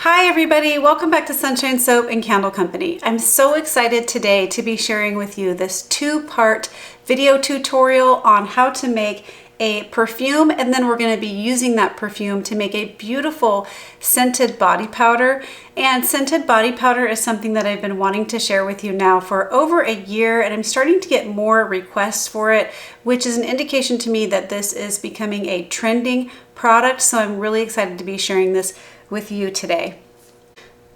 Hi everybody, welcome back to Sunshine Soap and Candle Company. I'm so excited today to be sharing with you this two-part video tutorial on how to make a perfume, and then we're going to be using that perfume to make a beautiful scented body powder. And scented body powder is something that I've been wanting to share with you now for over a year, and I'm starting to get more requests for it, which is an indication to me that this is becoming a trending product. So I'm really excited to be sharing this with you today.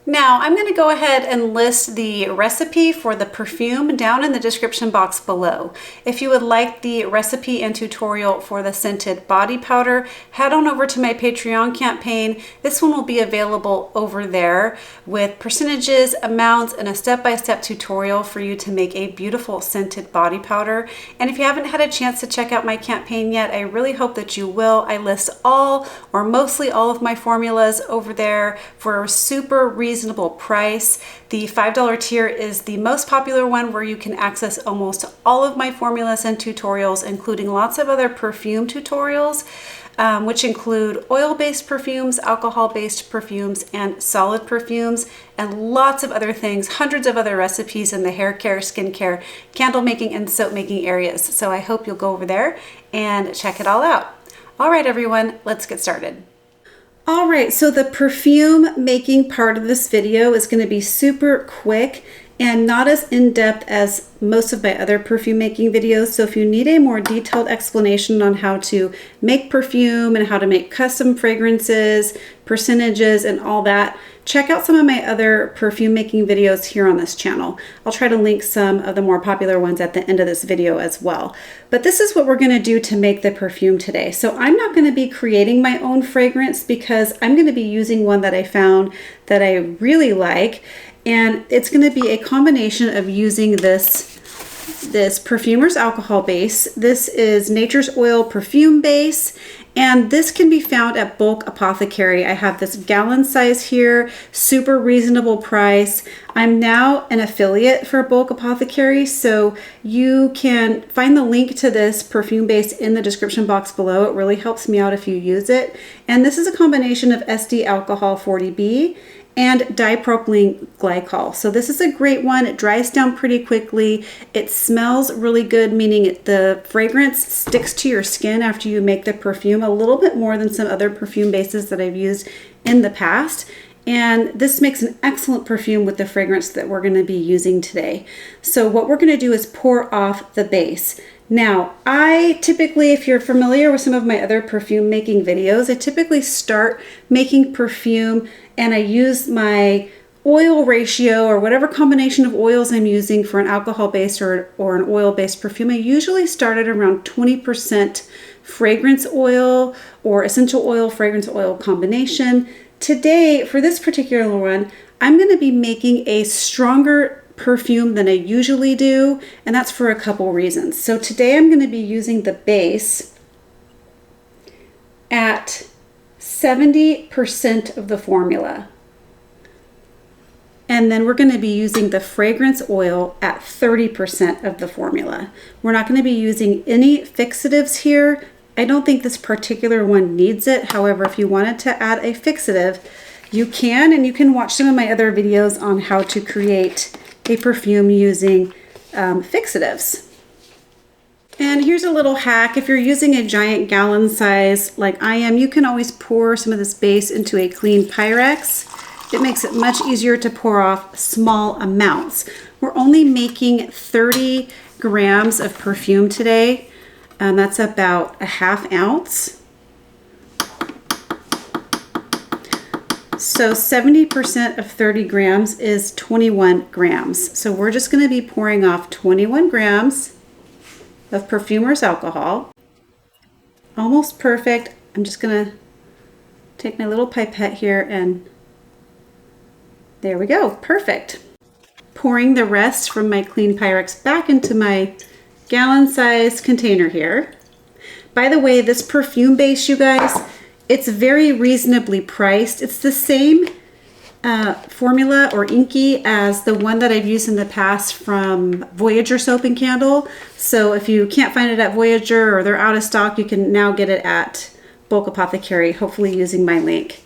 Now I'm going to go ahead and list the recipe for the perfume down in the description box below. If you would like the recipe and tutorial for the scented body powder, head on over to my Patreon campaign. This one will be available over there with percentages, amounts, and a step-by-step tutorial for you to make a beautiful scented body powder. And if you haven't had a chance to check out my campaign yet, I really hope that you will. I list all or mostly all of my formulas over there for a super reasonable price. The $5 tier is the most popular one, where you can access almost all of my formulas and tutorials, including lots of other perfume tutorials, which include oil-based perfumes, alcohol-based perfumes, and solid perfumes, and lots of other things, hundreds of other recipes in the hair care, skincare, candle making, and soap making areas. So I hope you'll go over there and check it all out. All right, everyone, let's get started. All right, so the perfume making part of this video is going to be super quick and not as in-depth as most of my other perfume making videos. So if you need a more detailed explanation on how to make perfume and how to make custom fragrances, percentages, and all that, check out some of my other perfume making videos here on this channel. I'll try to link some of the more popular ones at the end of this video as well. But this is what we're going to do to make the perfume today. So I'm not going to be creating my own fragrance because I'm going to be using one that I found that I really like. And it's going to be a combination of using this Perfumer's alcohol base. This is Nature's Oil Perfume Base, and this can be found at Bulk Apothecary. I have this gallon size here, super reasonable price. I'm now an affiliate for Bulk Apothecary, so you can find the link to this perfume base in the description box below. It really helps me out if you use it. And this is a combination of SD alcohol 40B and dipropylene glycol. So this is a great one. It dries down pretty quickly. It smells really good, meaning the fragrance sticks to your skin after you make the perfume a little bit more than some other perfume bases that I've used in the past. And this makes an excellent perfume with the fragrance that we're gonna be using today. So what we're gonna do is pour off the base. Now, I typically, if you're familiar with some of my other perfume making videos, I typically start making perfume and I use my oil ratio or whatever combination of oils I'm using for an alcohol-based or an oil-based perfume. I usually start at around 20% fragrance oil or essential oil, fragrance oil combination. Today, for this particular one, I'm going to be making a stronger perfume than I usually do, and that's for a couple reasons. So today I'm going to be using the base at 70% of the formula, and then we're going to be using the fragrance oil at 30% of the formula. We're not going to be using any fixatives here. I don't think this particular one needs it. However, if you wanted to add a fixative, you can, and you can watch some of my other videos on how to create a perfume using fixatives. And here's a little hack. If you're using a giant gallon size like I am, you can always pour some of this base into a clean Pyrex. It makes it much easier to pour off small amounts. We're only making 30 grams of perfume today. That's about a ½ ounce. So 70% of 30 grams is 21 grams. So we're just going to be pouring off 21 grams of Perfumer's alcohol. Almost perfect. I'm just going to take my little pipette here and there we go. Perfect. Pouring the rest from my clean Pyrex back into my gallon size container here. By the way, this perfume base, you guys, it's very reasonably priced. It's the same formula or inky as the one that I've used in the past from Voyager Soap and Candle. So if you can't find it at Voyager or they're out of stock, you can now get it at Bulk Apothecary, hopefully using my link.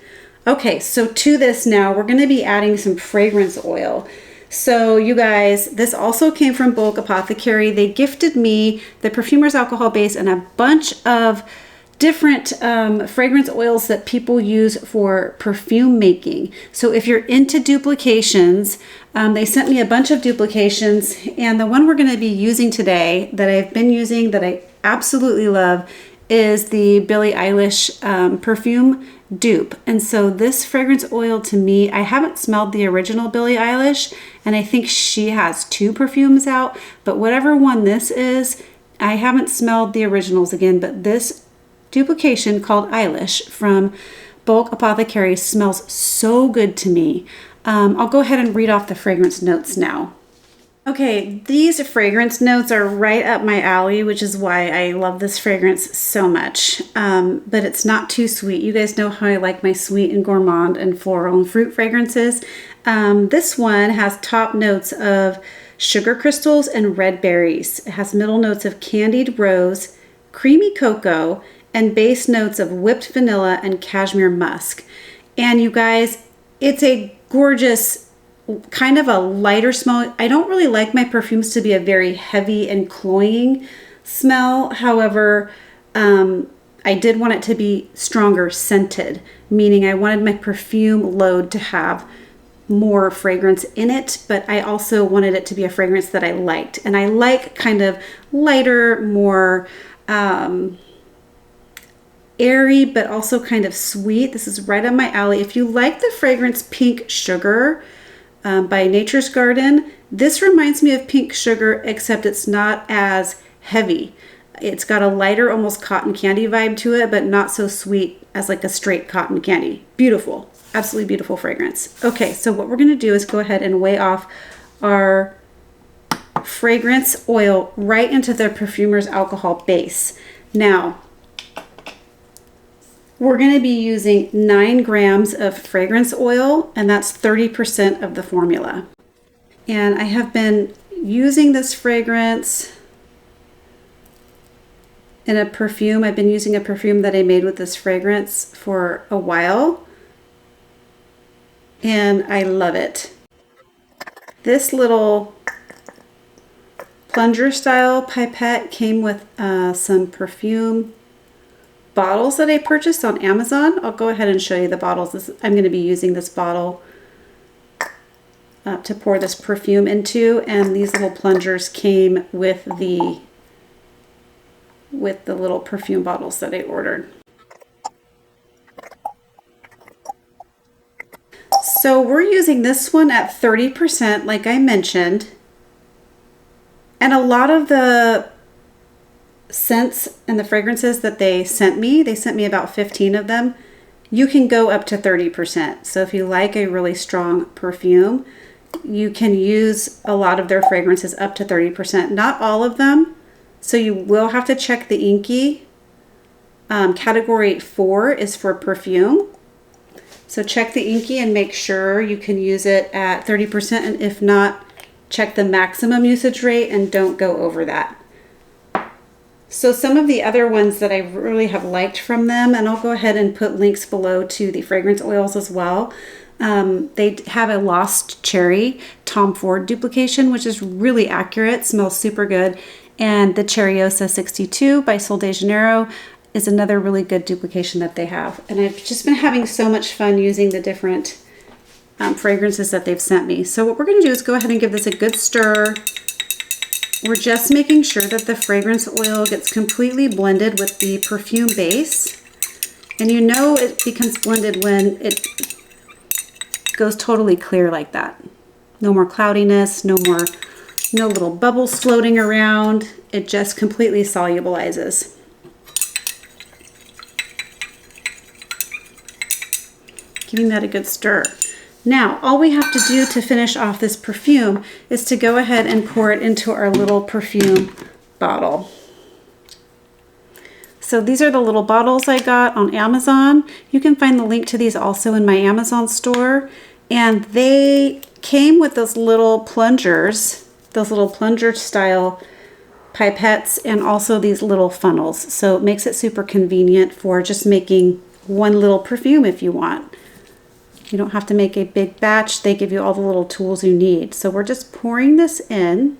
Okay, so to this now, we're gonna be adding some fragrance oil. So you guys, this also came from Bulk Apothecary. They gifted me the Perfumer's Alcohol Base and a bunch of different fragrance oils that people use for perfume making. So if you're into duplications, they sent me a bunch of duplications, and the one we're gonna be using today that I've been using that I absolutely love is the Billie Eilish perfume dupe. And so this fragrance oil, to me, I haven't smelled the original Billie Eilish, and I think she has 2 perfumes out, but whatever one this is, I haven't smelled the originals again, but this duplication called Eilish from Bulk Apothecary smells so good to me. I'll go ahead and read off the fragrance notes now. Okay, these fragrance notes are right up my alley, which is why I love this fragrance so much. But it's not too sweet. You guys know how I like my sweet and gourmand and floral and fruit fragrances. This one has top notes of sugar crystals and red berries. It has middle notes of candied rose, creamy cocoa, and base notes of whipped vanilla and cashmere musk. And you guys, it's a gorgeous, kind of a lighter smell. I don't really like my perfumes to be a very heavy and cloying smell. However, I did want it to be stronger scented, meaning I wanted my perfume load to have more fragrance in it, but I also wanted it to be a fragrance that I liked. And I like kind of lighter, more airy, but also kind of sweet. This is right up my alley. If you like the fragrance Pink Sugar by Nature's Garden, this reminds me of Pink Sugar, except it's not as heavy. It's got a lighter, almost cotton candy vibe to it, but not so sweet as like a straight cotton candy. Beautiful, absolutely beautiful fragrance. Okay, so what we're gonna do is go ahead and weigh off our fragrance oil right into the Perfumer's Alcohol Base. Now, we're going to be using 9 grams of fragrance oil, and that's 30% of the formula. And I have been using this fragrance in a perfume. I've been using a perfume that I made with this fragrance for a while, and I love it. This little plunger style pipette came with some perfume bottles that I purchased on Amazon. I'll go ahead and show you the bottles. I'm going to be using this bottle to pour this perfume into, and these little plungers came with the little perfume bottles that I ordered. So we're using this one at 30%, like I mentioned, and a lot of the scents and the fragrances that they sent me about 15 of them. You can go up to 30%. So if you like a really strong perfume, you can use a lot of their fragrances up to 30%. Not all of them. So you will have to check the Inky. Category 4 is for perfume. So check the Inky and make sure you can use it at 30%. And if not, check the maximum usage rate and don't go over that. So some of the other ones that I really have liked from them, and I'll go ahead and put links below to the fragrance oils as well. They have a Lost Cherry Tom Ford duplication, which is really accurate, smells super good. And the Cherryosa 62 by Sol de Janeiro is another really good duplication that they have. And I've just been having so much fun using the different fragrances that they've sent me. So what we're gonna do is go ahead and give this a good stir. We're just making sure that the fragrance oil gets completely blended with the perfume base. And you know it becomes blended when it goes totally clear like that. No more cloudiness, no little bubbles floating around. It just completely solubilizes. Giving that a good stir. Now, all we have to do to finish off this perfume is to go ahead and pour it into our little perfume bottle. So these are the little bottles I got on Amazon. You can find the link to these also in my Amazon store. And they came with those little plungers, those little plunger style pipettes, and also these little funnels. So it makes it super convenient for just making one little perfume if you want. You don't have to make a big batch. They give you all the little tools you need. So we're just pouring this in.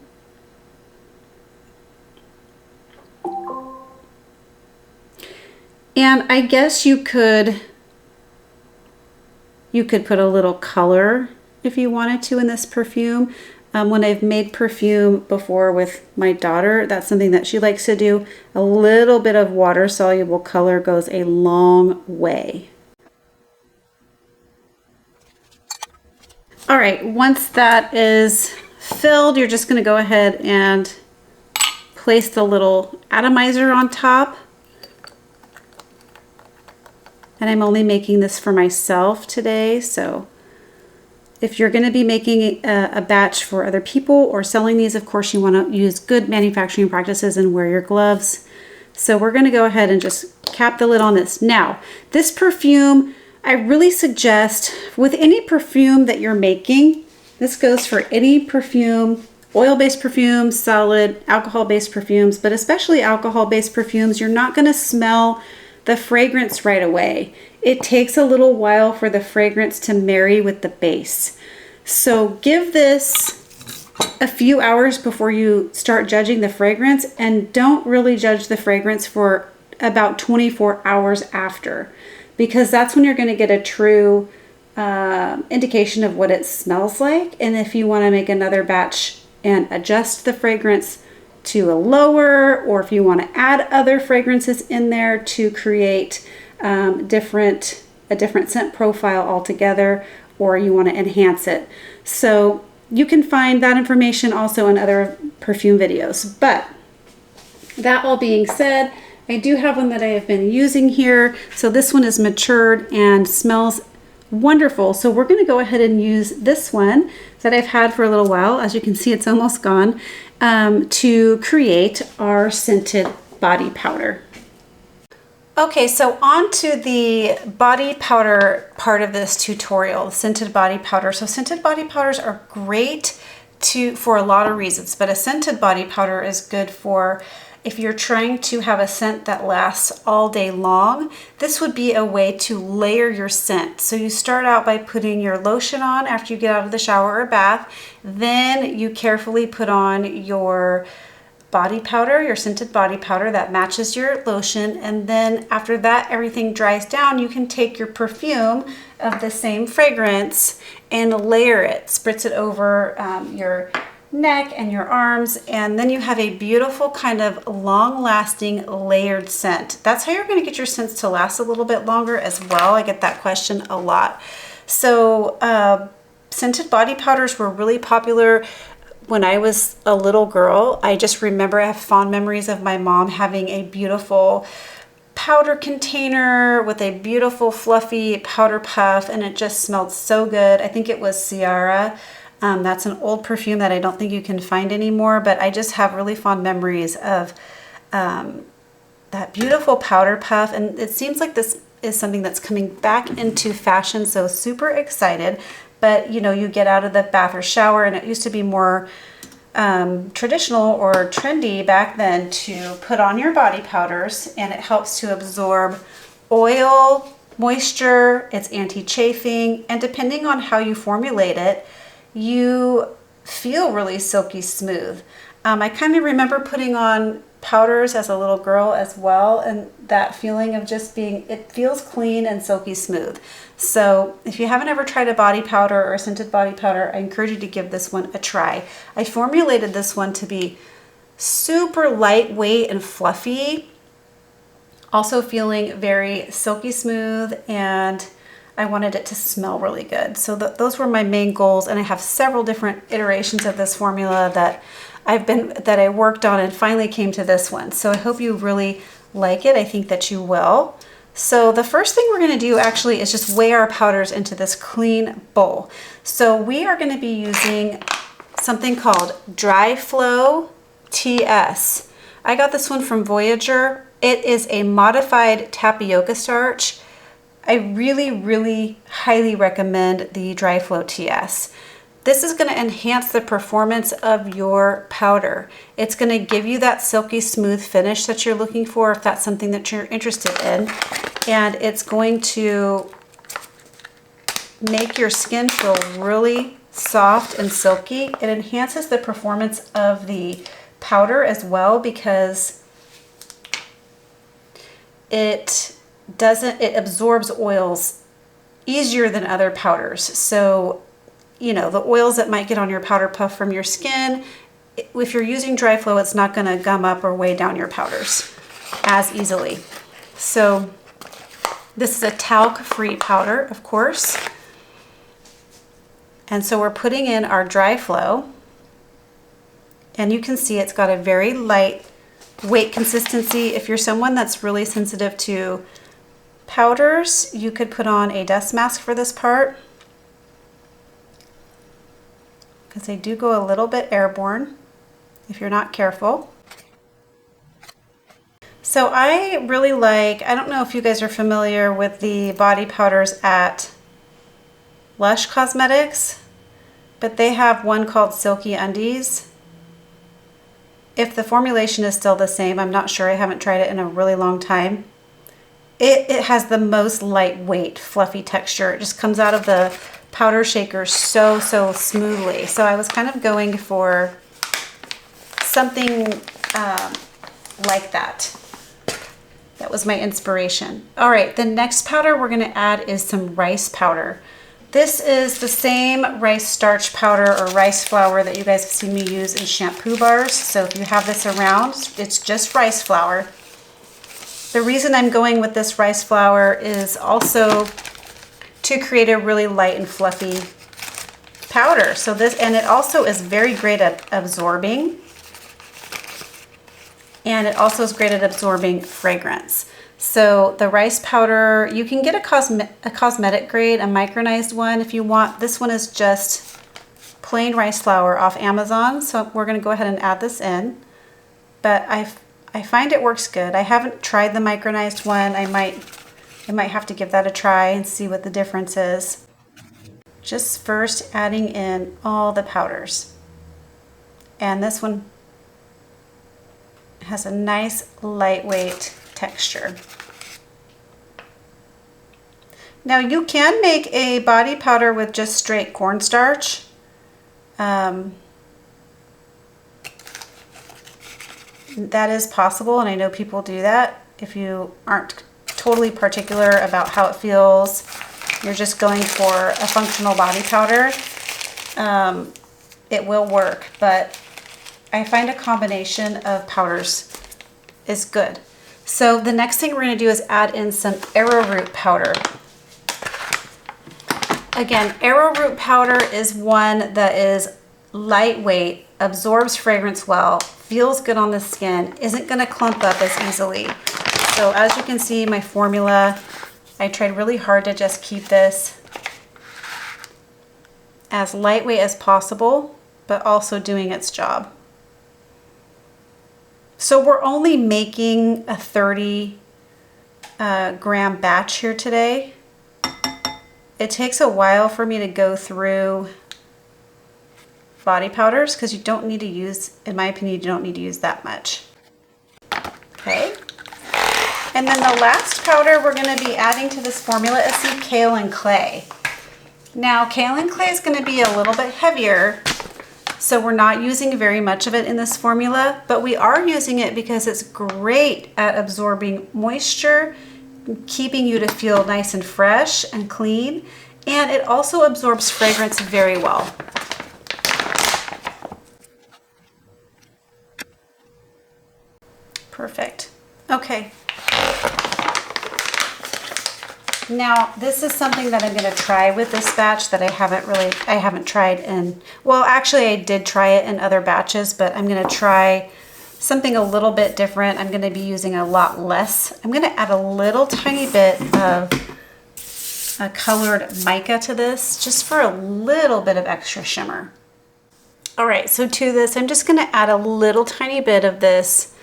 And I guess you could put a little color if you wanted to in this perfume. When I've made perfume before with my daughter, that's something that she likes to do. A little bit of water-soluble color goes a long way. All right, once that is filled, you're just gonna go ahead and place the little atomizer on top. And I'm only making this for myself today, so if you're going to be making a batch for other people or selling these, of course, you want to use good manufacturing practices and wear your gloves. So we're going to go ahead and just cap the lid on this. Now, this perfume, I really suggest with any perfume that you're making, this goes for any perfume, oil-based perfumes, solid, alcohol-based perfumes, but especially alcohol-based perfumes, you're not going to smell the fragrance right away. It takes a little while for the fragrance to marry with the base. So give this a few hours before you start judging the fragrance, and don't really judge the fragrance for about 24 hours after, because that's when you're going to get a true indication of what it smells like. And if you want to make another batch and adjust the fragrance to a lower, or if you want to add other fragrances in there to create a different scent profile altogether, or you want to enhance it. So you can find that information also in other perfume videos. But that all being said, I do have one that I have been using here. So this one is matured and smells wonderful. So we're going to go ahead and use this one that I've had for a little while. As you can see, it's almost gone, to create our scented body powder. Okay, so on to the body powder part of this tutorial, scented body powder. So scented body powders are great for a lot of reasons, but a scented body powder is good for if you're trying to have a scent that lasts all day long. This would be a way to layer your scent. So you start out by putting your lotion on after you get out of the shower or bath. Then you carefully put on your body powder, your scented body powder that matches your lotion. And then after that, everything dries down, you can take your perfume of the same fragrance and layer it, spritz it over your neck and your arms, and then you have a beautiful kind of long-lasting layered scent. That's how you're going to get your scents to last a little bit longer as well. I get that question a lot. So scented body powders were really popular when I was a little girl. I just remember I have fond memories of my mom having a beautiful powder container with a beautiful fluffy powder puff, and it just smelled so good. I think it was Ciara. That's an old perfume that I don't think you can find anymore, but I just have really fond memories of that beautiful powder puff. And it seems like this is something that's coming back into fashion, so super excited. But you know, you get out of the bath or shower, and it used to be more traditional or trendy back then to put on your body powders, and it helps to absorb oil, moisture, it's anti-chafing, and depending on how you formulate it, you feel really silky smooth. I kind of remember putting on powders as a little girl as well, and that feeling of just being, it feels clean and silky smooth. So if you haven't ever tried a body powder or a scented body powder, I encourage you to give this one a try. I formulated this one to be super lightweight and fluffy, also feeling very silky smooth, and I wanted it to smell really good. So those were my main goals, and I have several different iterations of this formula that I worked on and finally came to this one. So I hope you really like it. I think that you will. So the first thing we're going to do actually is just weigh our powders into this clean bowl. So we are going to be using something called Dry Flo TS. I got this one from Voyager. It is a modified tapioca starch. I really, really highly recommend the Dry Flo TS. This is going to enhance the performance of your powder. It's going to give you that silky smooth finish that you're looking for if that's something that you're interested in. And it's going to make your skin feel really soft and silky. It enhances the performance of the powder as well because it absorbs oils easier than other powders. So, you know, the oils that might get on your powder puff from your skin, if you're using Dry Flo, it's not going to gum up or weigh down your powders as easily. So this is a talc-free powder, of course. And so we're putting in our Dry Flo, and you can see it's got a very light weight consistency. If you're someone that's really sensitive to powders, you could put on a dust mask for this part because they do go a little bit airborne if you're not careful. So I really like, I don't know if you guys are familiar with the body powders at Lush Cosmetics, but they have one called Silky Undies. If the formulation is still the same, I'm not sure, I haven't tried it in a really long time. It has the most lightweight, fluffy texture. It just comes out of the powder shaker so smoothly. So I was kind of going for something like that. That was my inspiration. All right, the next powder we're gonna add is some rice powder. This is the same rice starch powder or rice flour that you guys have seen me use in shampoo bars. So if you have this around, it's just rice flour. The reason I'm going with this rice flour is also to create a really light and fluffy powder. So this, and it also is very great at absorbing. And it also is great at absorbing fragrance. So the rice powder, you can get a cosmetic grade, a micronized one if you want. This one is just plain rice flour off Amazon. So we're gonna go ahead and add this in. But I find it works good. I haven't tried the micronized one. I might have to give that a try and see what the difference is. Just first adding in all the powders. And this one has a nice lightweight texture. Now you can make a body powder with just straight cornstarch. That is possible, and I know people do that. If you aren't totally particular about how it feels, you're just going for a functional body powder, it will work, but I find a combination of powders is good. So the next thing we're going to do is add in some arrowroot powder. Again, arrowroot powder is one that is lightweight, absorbs fragrance well, feels good on the skin, isn't going to clump up as easily. So as you can see, my formula, I tried really hard to just keep this as lightweight as possible, but also doing its job. So we're only making a 30 gram batch here today. It takes a while for me to go through body powders because you don't need to use, in my opinion, you don't need to use that much. Okay. And then the last powder we're going to be adding to this formula is some kaolin clay. Now, kaolin clay is going to be a little bit heavier, so we're not using very much of it in this formula, but we are using it because it's great at absorbing moisture, keeping you to feel nice and fresh and clean, and it also absorbs fragrance very well. Perfect. Okay. Now, this is something that I'm going to try with this batch that I haven't tried in, well, actually I did try it in other batches, but I'm going to try something a little bit different. I'm going to be using a lot less. I'm going to add a little tiny bit of a colored mica to this, just for a little bit of extra shimmer. All right, so to this, I'm just going to add a little tiny bit of this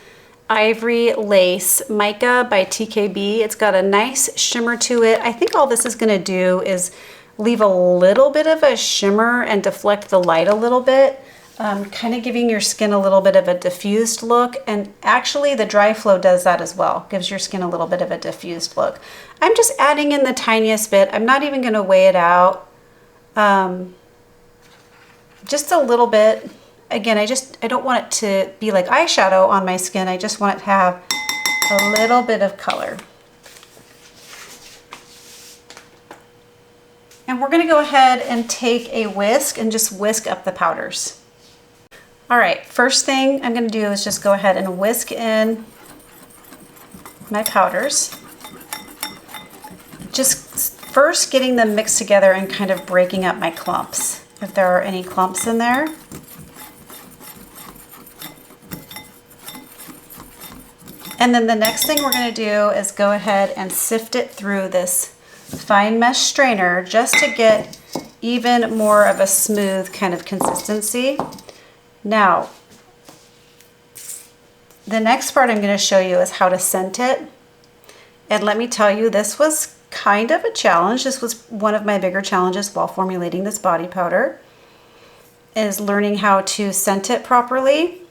Ivory Lace Mica by TKB. It's got a nice shimmer to it. I think all this is going to do is leave a little bit of a shimmer and deflect the light a little bit, kind of giving your skin a little bit of a diffused look. And actually the Dry Flo does that as well, gives your skin a little bit of a diffused look. I'm just adding in the tiniest bit. I'm not even going to weigh it out. just a little bit. Again, I don't want it to be like eyeshadow on my skin. I just want it to have a little bit of color. And we're gonna go ahead and take a whisk and just whisk up the powders. All right, first thing I'm gonna do is just go ahead and whisk in my powders. Just first getting them mixed together and kind of breaking up my clumps, if there are any clumps in there. And then the next thing we're gonna do is go ahead and sift it through this fine mesh strainer just to get even more of a smooth kind of consistency. Now, the next part I'm gonna show you is how to scent it. And let me tell you, this was kind of a challenge. This was one of my bigger challenges while formulating this body powder, is learning how to scent it properly.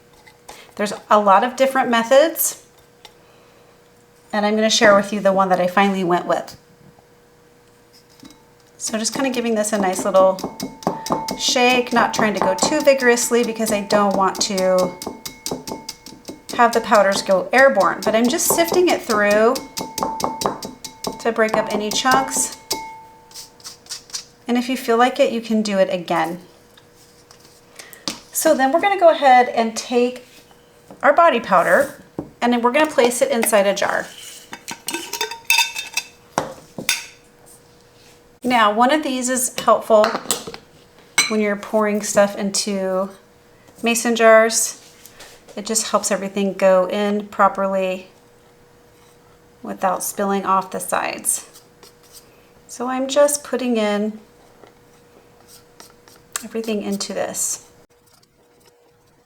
There's a lot of different methods, and I'm going to share with you the one that I finally went with. So just kind of giving this a nice little shake, not trying to go too vigorously because I don't want to have the powders go airborne, but I'm just sifting it through to break up any chunks. And if you feel like it, you can do it again. So then we're going to go ahead and take our body powder and then we're going to place it inside a jar. Now, one of these is helpful when you're pouring stuff into mason jars. It just helps everything go in properly without spilling off the sides. So I'm just putting in everything into this.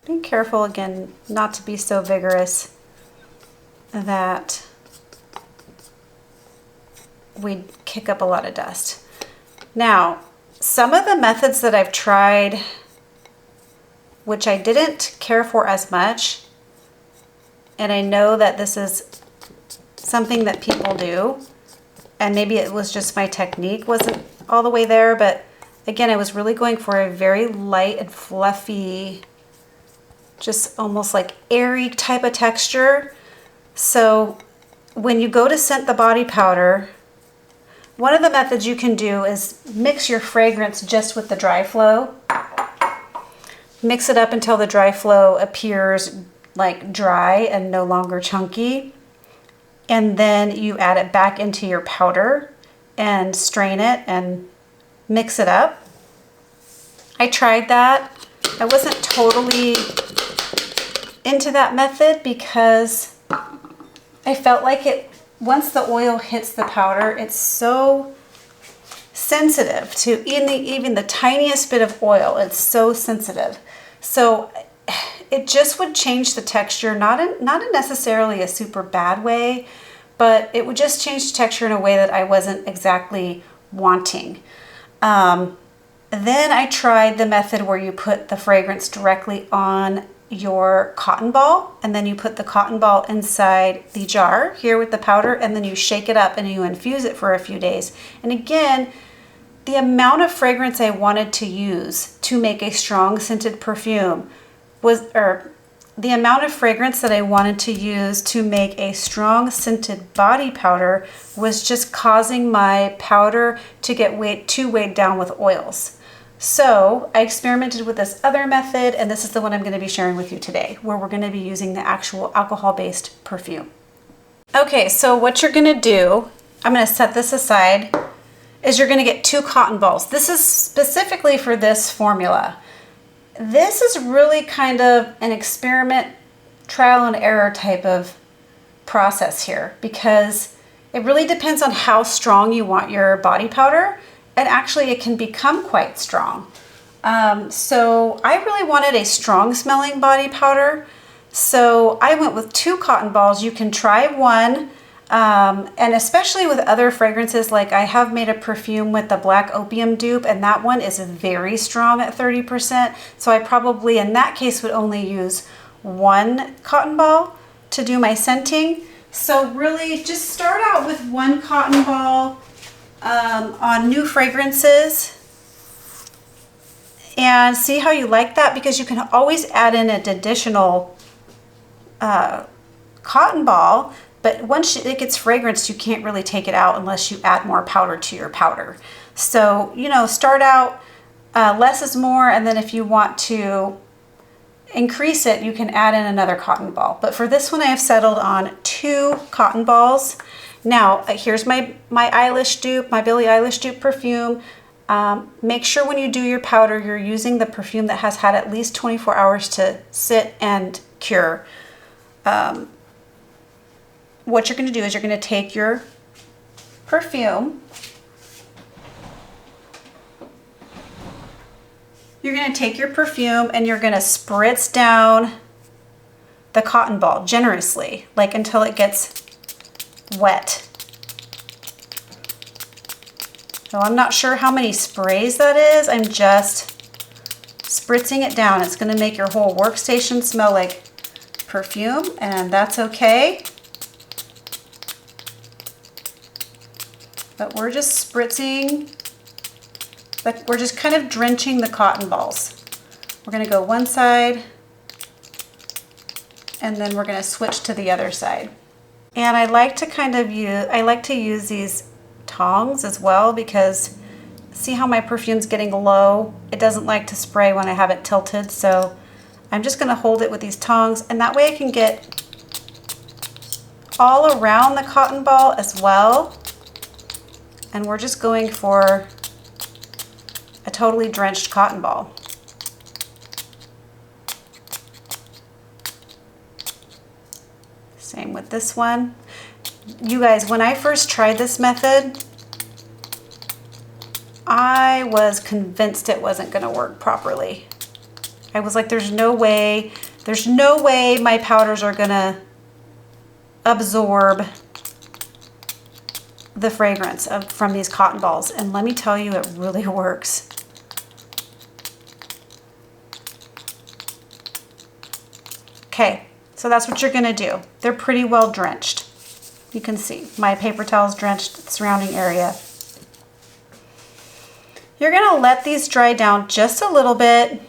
Being careful again not to be so vigorous that we kick up a lot of dust. Now, some of the methods that I've tried, which I didn't care for as much, and I know that this is something that people do, and maybe it was just my technique wasn't all the way there, but again, I was really going for a very light and fluffy, just almost like airy type of texture. So when you go to scent the body powder, one of the methods you can do is mix your fragrance just with the Dry Flo. Mix it up until the Dry Flo appears like dry and no longer chunky. And then you add it back into your powder and strain it and mix it up. I tried that. I wasn't totally into that method because I felt like it, once the oil hits the powder, it's so sensitive to even the tiniest bit of oil. It's so sensitive. So it just would change the texture, not in necessarily a super bad way, but it would just change the texture in a way that I wasn't exactly wanting. Then I tried the method where you put the fragrance directly on your cotton ball, and then you put the cotton ball inside the jar here with the powder, and then you shake it up and you infuse it for a few days. And again, the amount of fragrance I wanted to use to make a strong scented perfume was, or the amount of fragrance that I wanted to use to make a strong scented body powder was just causing my powder to get too weighed down with oils. So I experimented with this other method, and this is the one I'm going to be sharing with you today, where we're going to be using the actual alcohol-based perfume. Okay, so what you're going to do, I'm going to set this aside, is you're going to get 2 cotton balls. This is specifically for this formula. This is really kind of an experiment, trial and error type of process here, because it really depends on how strong you want your body powder. And actually it can become quite strong. So I really wanted a strong smelling body powder. So I went with 2 cotton balls. You can try one, and especially with other fragrances, like I have made a perfume with the black opium dupe, and that one is very strong at 30%. So I probably in that case would only use 1 cotton ball to do my scenting. So really just start out with 1 cotton ball on new fragrances, and see how you like that, because you can always add in an additional cotton ball, but once it gets fragranced, you can't really take it out unless you add more powder to your powder. So, you know, start out less is more, and then if you want to increase it, you can add in another cotton ball. But for this one, I have settled on 2 cotton balls. Now, here's my Eilish dupe, my Billie Eilish dupe perfume. Make sure when you do your powder, you're using the perfume that has had at least 24 hours to sit and cure. What you're going to do is you're going to take your perfume. You're going to take your perfume and you're going to spritz down the cotton ball generously, like until it gets wet. So I'm not sure how many sprays that is. I'm just spritzing it down. It's going to make your whole workstation smell like perfume, and that's okay. But we're just spritzing, like we're just kind of drenching the cotton balls. We're going to go one side, and then we're going to switch to the other side. And I like to use these tongs as well, because see how my perfume's getting low? It doesn't like to spray when I have it tilted, so I'm just going to hold it with these tongs, and that way I can get all around the cotton ball as well. And we're just going for a totally drenched cotton ball. Same with this one. You guys, when I first tried this method, I was convinced it wasn't going to work properly. I was like, there's no way my powders are going to absorb the fragrance from these cotton balls. And let me tell you, it really works. Okay, so that's what you're going to do. They're pretty well drenched. You can see my paper towel's drenched the surrounding area. You're going to let these dry down just a little bit.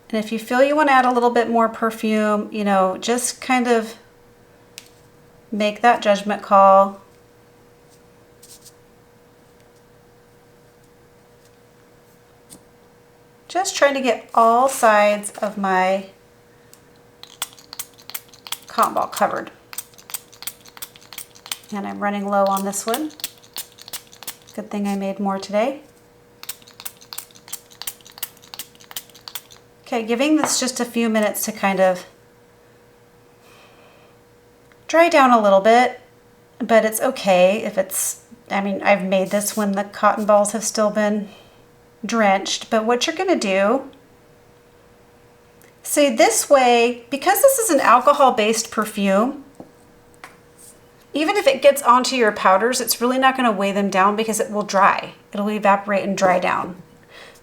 And if you feel you want to add a little bit more perfume, you know, just kind of make that judgment call. Just trying to get all sides of my cotton ball covered. And I'm running low on this one. Good thing I made more today. Okay, giving this just a few minutes to kind of dry down a little bit, but it's okay if it's, I mean, I've made this when the cotton balls have still been drenched. But what you're going to do, see this way, because this is an alcohol-based perfume, even if it gets onto your powders, it's really not going to weigh them down because it will dry. It'll evaporate and dry down.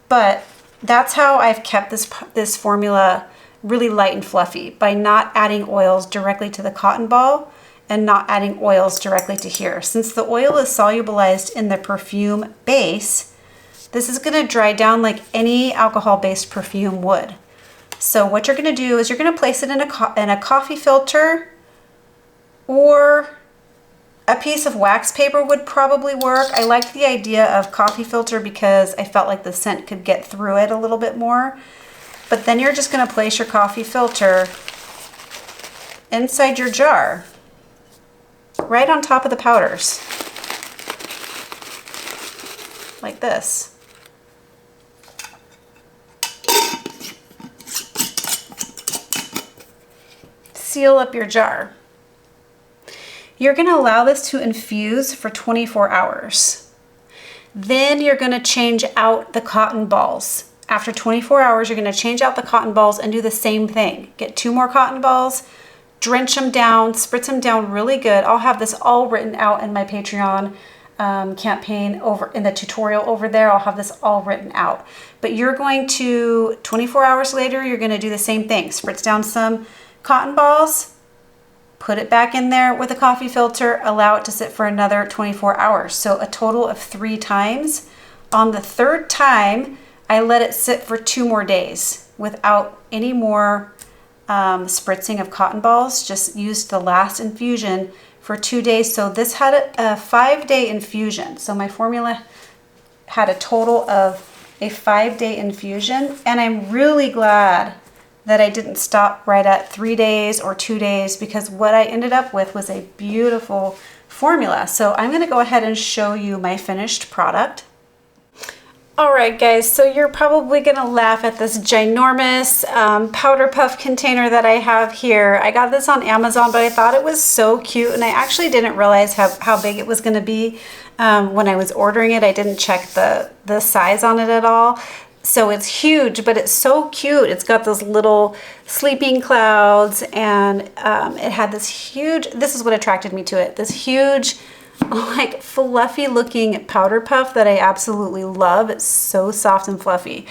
But that's how I've kept this formula really light and fluffy, by not adding oils directly to the cotton ball and not adding oils directly to here. Since the oil is solubilized in the perfume base, this is going to dry down like any alcohol-based perfume would. So what you're going to do is you're going to place it in a coffee filter, or a piece of wax paper would probably work. I liked the idea of coffee filter because I felt like the scent could get through it a little bit more. But then you're just going to place your coffee filter inside your jar, right on top of the powders, like this. Seal up your jar. You're going to allow this to infuse for 24 hours. Then you're going to change out the cotton balls. After 24 hours, you're going to change out the cotton balls and do the same thing. Get 2 more cotton balls, drench them down, spritz them down really good. I'll have this all written out in my Patreon campaign over in the tutorial over there. I'll have this all written out. But you're going to, 24 hours later, you're going to do the same thing. Spritz down some cotton balls, put it back in there with a coffee filter, allow it to sit for another 24 hours. So a total of 3 times On the third time, I let it sit for 2 more days without any more spritzing of cotton balls. Just used the last infusion for 2 days. So this had a 5-day infusion. So my formula had a total of a 5-day infusion, and I'm really glad that I didn't stop right at 3 days or 2 days, because what I ended up with was a beautiful formula. So I'm going to go ahead and show you my finished product. All right, guys, so you're probably gonna laugh at this ginormous powder puff container that I have here. I got this on Amazon, but I thought it was so cute, and I actually didn't realize how big it was gonna be when I was ordering it. I didn't check the size on it at all. So it's huge, but it's so cute. It's got those little sleeping clouds, and it had this huge, this is what attracted me to it, this huge, like fluffy looking powder puff that I absolutely love. It's so soft and fluffy.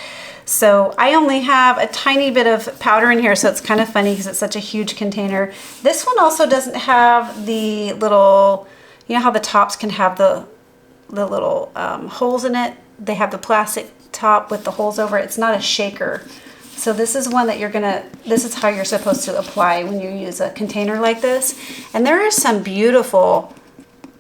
So I only have a tiny bit of powder in here, so it's kind of funny because it's such a huge container. This one also doesn't have the little, you know how the tops can have the little holes in it? They have the plastic top with the holes over it. It's not a shaker. So this is one that this is how you're supposed to apply when you use a container like this. And there are some beautiful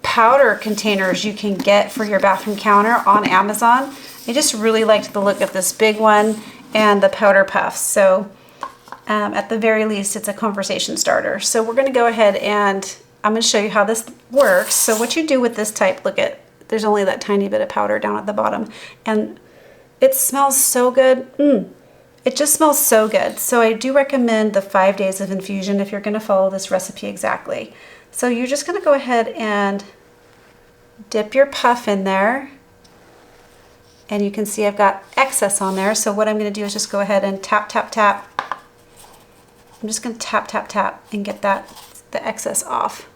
powder containers you can get for your bathroom counter on Amazon. I just really liked the look of this big one and the powder puffs. So at the very least, it's a conversation starter. So we're going to go ahead and I'm going to show you how this works. So what you do with this type, look at, there's only that tiny bit of powder down at the bottom, and it smells so good. It just smells so good. So I do recommend the 5 days of infusion if you're going to follow this recipe exactly. So you're just going to go ahead and dip your puff in there, and you can see I've got excess on there. So what I'm going to do is just go ahead and tap, tap, tap. I'm just going to tap, tap, tap and get the excess off.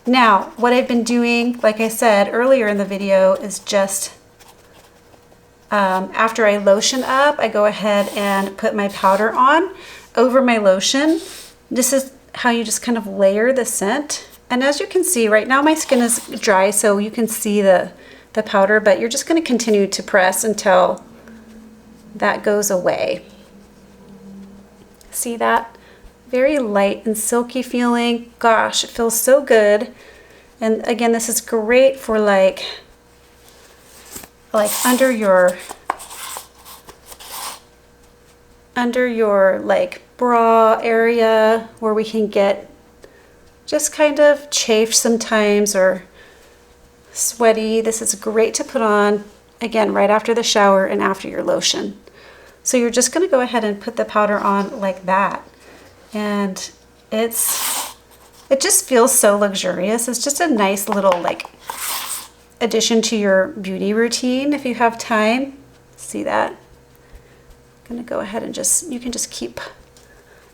Now, what I've been doing, like I said earlier in the video, is just after I lotion up, I go ahead and put my powder on over my lotion. This is how you just kind of layer the scent. And as you can see, right now my skin is dry, so you can see the powder, but you're just going to continue to press until that goes away. See that? Very light and silky feeling. Gosh, it feels so good. And again, this is great for like under your like bra area, where we can get just kind of chafed sometimes or sweaty. This is great to put on, again, right after the shower and after your lotion. So you're just going to go ahead and put the powder on like that. And it just feels so luxurious. It's just a nice little like addition to your beauty routine if you have time. See that? I'm going to go ahead and you can just keep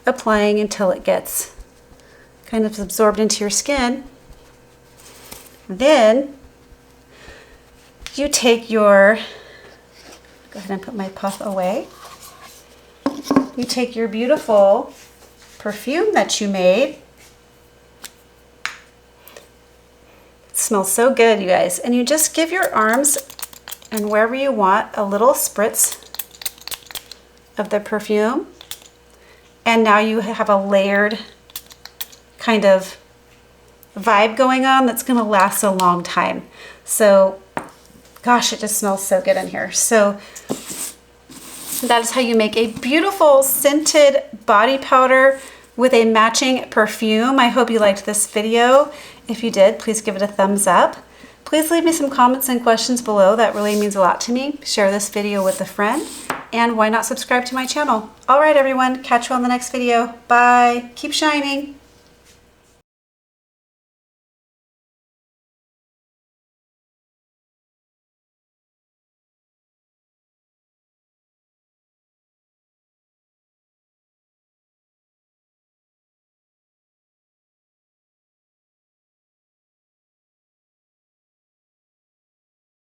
applying until it gets kind of absorbed into your skin. Then you take your, go ahead and put my puff away. You take your beautiful perfume that you made. It smells so good, you guys. And you just give your arms and wherever you want a little spritz of the perfume. And now you have a layered kind of vibe going on that's going to last a long time. So, gosh, it just smells so good in here. So that is how you make a beautiful scented body powder with a matching perfume. I hope you liked this video. If you did, please give it a thumbs up. Please leave me some comments and questions below. That really means a lot to me. Share this video with a friend. And why not subscribe to my channel? All right, everyone. Catch you on the next video. Bye. Keep shining.